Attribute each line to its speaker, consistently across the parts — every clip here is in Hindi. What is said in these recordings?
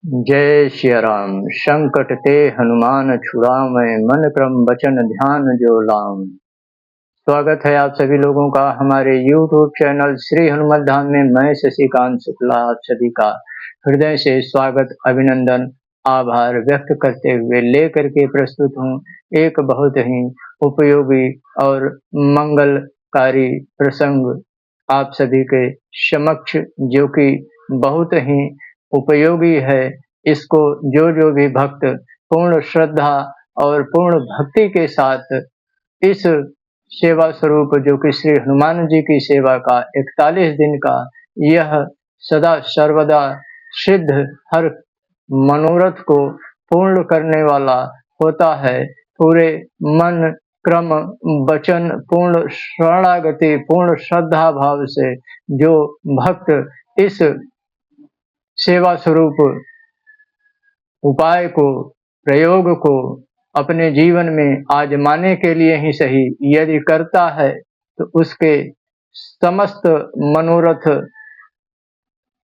Speaker 1: जय सिया राम। संकट ते हनुमान छुड़ावै, मन क्रम वचन ध्यान जो लाम। स्वागत है आप सभी लोगों का हमारे YouTube चैनल श्री हनुमत धाम में। मैं शशिकांत शुक्ला आप सभी का हृदय से स्वागत अभिनंदन आभार व्यक्त करते हुए लेकर के प्रस्तुत हूँ एक बहुत ही उपयोगी और मंगलकारी प्रसंग आप सभी के समक्ष, जो कि बहुत ही उपयोगी है। इसको जो भी भक्त पूर्ण श्रद्धा और पूर्ण भक्ति के साथ इस सेवा स्वरूप, जो कि श्री हनुमान जी की सेवा का 41 दिन का यह सदा सर्वदा सिद्ध हर मनोरथ को पूर्ण करने वाला होता है, पूरे मन क्रम वचन पूर्ण शरणागति पूर्ण श्रद्धा भाव से जो भक्त इस सेवा स्वरूप उपाय को प्रयोग को अपने जीवन में आजमाने के लिए ही सही यदि करता है, तो उसके समस्त मनोरथ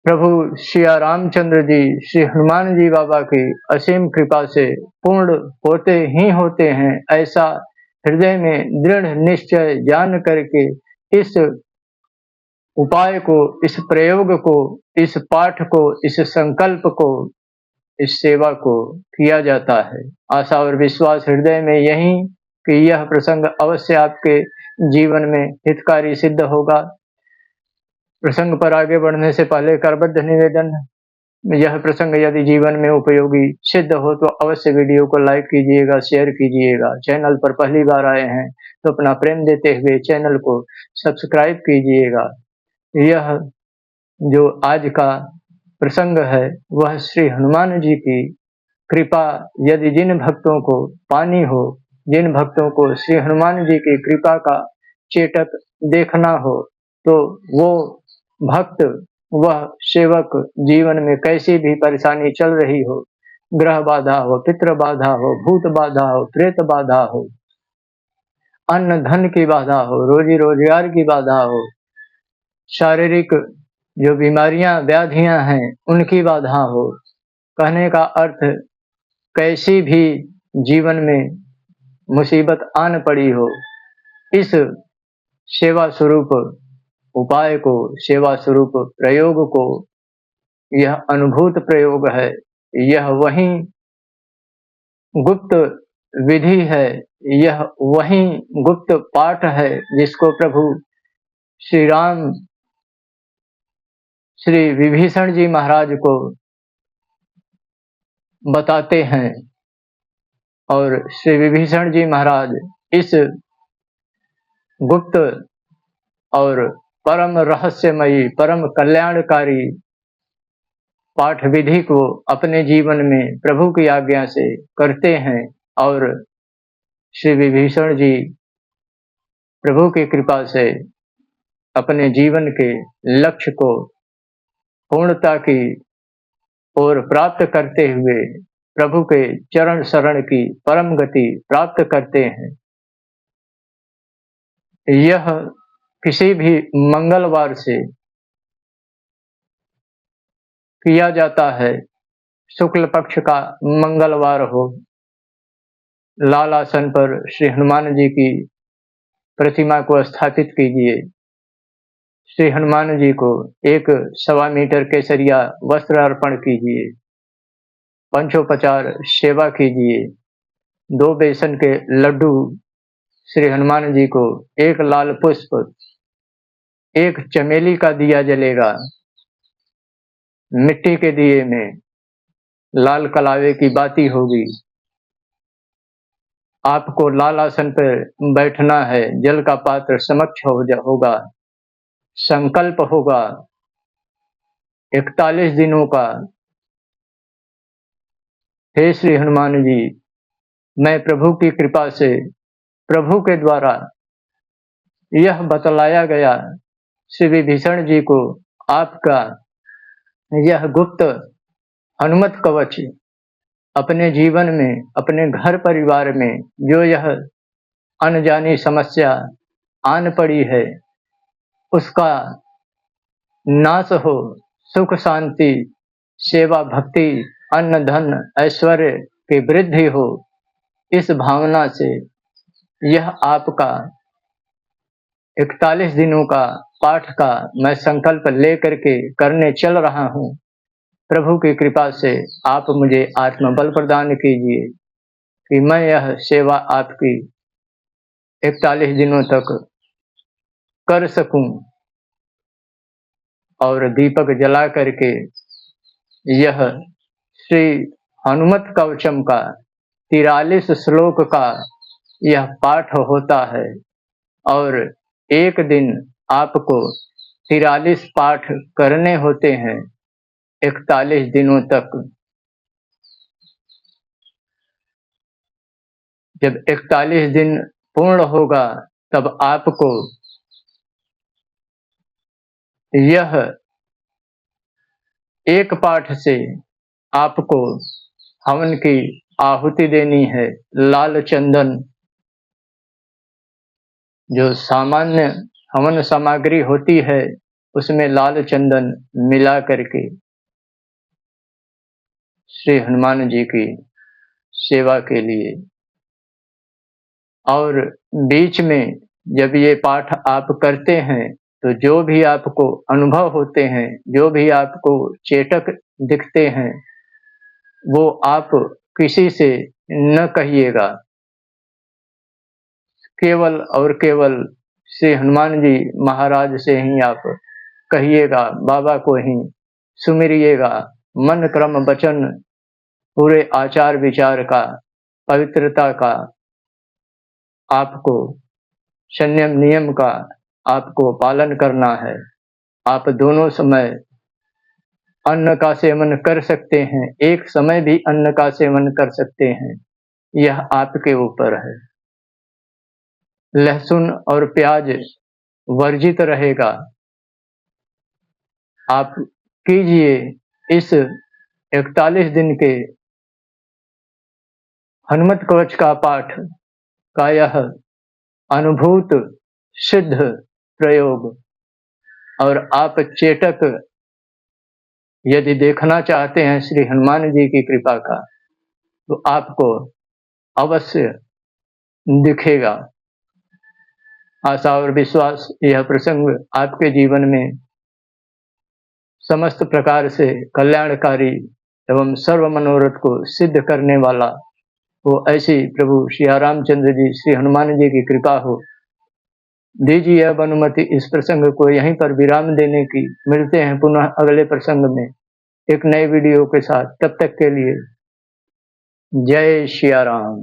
Speaker 1: प्रभु सिया रामचंद्र जी श्री हनुमान जी बाबा की असीम कृपा से पूर्ण होते ही होते हैं। ऐसा हृदय में दृढ़ निश्चय जान करके इस उपाय को, इस प्रयोग को, इस पाठ को, इस संकल्प को, इस सेवा को किया जाता है। आशा और विश्वास हृदय में यही कि यह प्रसंग अवश्य आपके जीवन में हितकारी सिद्ध होगा। प्रसंग पर आगे बढ़ने से पहले करबद्ध निवेदन, यह प्रसंग यदि जीवन में उपयोगी सिद्ध हो तो अवश्य वीडियो को लाइक कीजिएगा, शेयर कीजिएगा। चैनल पर पहली बार आए हैं तो अपना प्रेम देते हुए चैनल को सब्सक्राइब कीजिएगा। यह जो आज का प्रसंग है वह श्री हनुमान जी की कृपा यदि जिन भक्तों को पानी हो, जिन भक्तों को श्री हनुमान जी की कृपा का चेटक देखना हो, तो वो भक्त, वह सेवक जीवन में कैसी भी परेशानी चल रही हो, ग्रह बाधा हो, पितृ बाधा हो, भूत बाधा हो, प्रेत बाधा हो, अन्न धन की बाधा हो, रोजी रोजगार की बाधा हो, शारीरिक जो बीमारियां व्याधियां हैं उनकी बाधा हो, कहने का अर्थ कैसी भी जीवन में मुसीबत आन पड़ी हो, इस सेवा स्वरूप उपाय को, सेवा स्वरूप प्रयोग को, यह अनुभूत प्रयोग है, यह वही गुप्त विधि है, यह वही गुप्त पाठ है जिसको प्रभु श्री राम श्री विभीषण जी महाराज को बताते हैं। और श्री विभीषण जी महाराज इस गुप्त और परम रहस्यमयी परम कल्याणकारी पाठ विधि को अपने जीवन में प्रभु की आज्ञा से करते हैं और श्री विभीषण जी प्रभु की कृपा से अपने जीवन के लक्ष्य को पूर्णता की ओर प्राप्त करते हुए प्रभु के चरण शरण की परम गति प्राप्त करते हैं। यह किसी भी मंगलवार से किया जाता है। शुक्ल पक्ष का मंगलवार हो, लाल आसन पर श्री हनुमान जी की प्रतिमा को स्थापित कीजिए। श्री हनुमान जी को 1.25 मीटर केसरिया वस्त्र अर्पण कीजिए। पंचोपचार सेवा कीजिए। 2 बेसन के लड्डू श्री हनुमान जी को, 1 लाल पुष्प, 1 चमेली का दिया जलेगा। मिट्टी के दिए में लाल कलावे की बाती होगी। आपको लाल आसन पर बैठना है। जल का पात्र समक्ष होगा। संकल्प होगा 41 दिनों का। हे श्री हनुमान जी, मैं प्रभु की कृपा से, प्रभु के द्वारा यह बतलाया गया श्री विभीषण जी को आपका यह गुप्त हनुमत कवच अपने जीवन में, अपने घर परिवार में जो यह अनजानी समस्या आन पड़ी है उसका नाश हो, सुख शांति सेवा भक्ति अन्न धन ऐश्वर्य की वृद्धि हो, इस भावना से यह आपका 41 दिनों का पाठ का मैं संकल्प लेकर के करने चल रहा हूँ। प्रभु की कृपा से आप मुझे आत्मबल प्रदान कीजिए कि मैं यह सेवा आपकी 41 दिनों तक कर सकूं और दीपक जला करके यह श्री हनुमत कवचम का 43 श्लोक का यह पाठ होता है और एक दिन आपको 43 पाठ करने होते हैं 41 दिनों तक। जब 41 दिन पूर्ण होगा तब आपको यह एक पाठ से आपको हवन की आहुति देनी है। लाल चंदन जो सामान्य हवन सामग्री होती है उसमें लाल चंदन मिला करके श्री हनुमान जी की सेवा के लिए, और बीच में जब ये पाठ आप करते हैं तो जो भी आपको अनुभव होते हैं, जो भी आपको चेतक दिखते हैं, वो आप किसी से न कहिएगा, केवल और केवल श्री हनुमान जी महाराज से ही आप कहिएगा, बाबा को ही सुमिरिएगा। मन क्रम वचन पूरे आचार विचार का, पवित्रता का, आपको संयम नियम का आपको पालन करना है। आप दोनों समय अन्न का सेवन कर सकते हैं, एक समय भी अन्न का सेवन कर सकते हैं, यह आपके ऊपर है। लहसुन और प्याज वर्जित रहेगा। आप कीजिए इस 41 दिन के हनुमत कवच का पाठ का यह अनुभूत सिद्ध प्रयोग, और आप चेतक यदि देखना चाहते हैं श्री हनुमान जी की कृपा का तो आपको अवश्य दिखेगा। आशा और विश्वास यह प्रसंग आपके जीवन में समस्त प्रकार से कल्याणकारी एवं सर्व मनोरथ को सिद्ध करने वाला हो, ऐसी प्रभु श्री रामचंद्र जी श्री हनुमान जी की कृपा हो। दीजिए अब अनुमति इस प्रसंग को यहीं पर विराम देने की। मिलते हैं पुनः अगले प्रसंग में एक नए वीडियो के साथ। तब तक के लिए जय श्री राम।